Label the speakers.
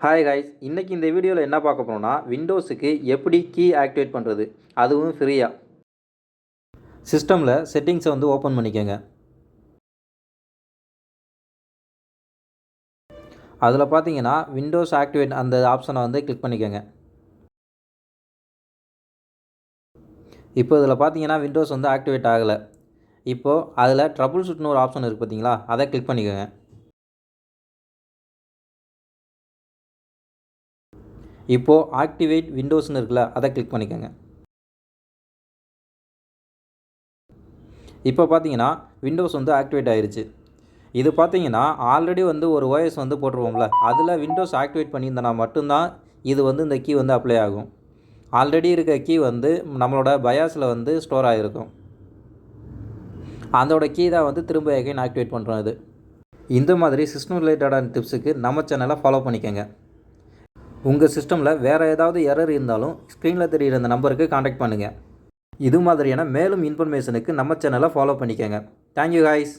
Speaker 1: Hi guys, இன்றைக்கி இந்த வீடியோவில் என்ன பார்க்க போகிறோம்னா விண்டோஸுக்கு எப்படி கீ ஆக்டிவேட் பண்ணுறது, அதுவும் ஃப்ரீயாக. சிஸ்டமில் செட்டிங்ஸை வந்து ஓப்பன் பண்ணிக்கோங்க. அதில் பார்த்தீங்கன்னா விண்டோஸ் ஆக்டிவேட் அந்த ஆப்ஷனை வந்து கிளிக் பண்ணிக்கோங்க. இப்போ இதில் பார்த்தீங்கன்னா விண்டோஸ் வந்து ஆக்டிவேட் ஆகலை. இப்போது அதில் ட்ரபுள் ஷூட்னு ஒரு ஆப்ஷன் இருக்குது பார்த்தீங்களா, அதை கிளிக் பண்ணிக்கோங்க. இப்போது ஆக்டிவேட் விண்டோஸ்னு இருக்குல்ல, அதை கிளிக் பண்ணிக்கோங்க. இப்போ பார்த்தீங்கன்னா விண்டோஸ் வந்து ஆக்டிவேட் ஆகிருச்சு. இது பார்த்தீங்கன்னா ஆல்ரெடி வந்து ஒரு ஓஎஸ் வந்து போட்டுருவோம்ல, அதில் விண்டோஸ் ஆக்டிவேட் பண்ணியிருந்தனா மட்டும்தான் இது வந்து இந்த கீ வந்து அப்ளை ஆகும். ஆல்ரெடி இருக்க கீ வந்து நம்மளோட பயாஸில் வந்து ஸ்டோர் ஆகிருக்கும். அதோட கீ தான் வந்து திரும்ப எகைன் ஆக்டிவேட் பண்ணுறோம். இது இந்த மாதிரி சிஸ்டம் ரிலேட்டடான டிப்ஸுக்கு நம்ம சேனலை ஃபாலோ பண்ணிக்கோங்க. உங்கள் சிஸ்டமில் வேறு ஏதாவது எரர் இருந்தாலும் ஸ்க்ரீனில் தெரிகிற இந்த நம்பருக்கு காண்டாக்ட் பண்ணுங்கள். இது மாதிரியான மேலும் இன்ஃபர்மேஷனுக்கு நம்ம சேனலை ஃபாலோ பண்ணிக்கோங்க. Thank you guys.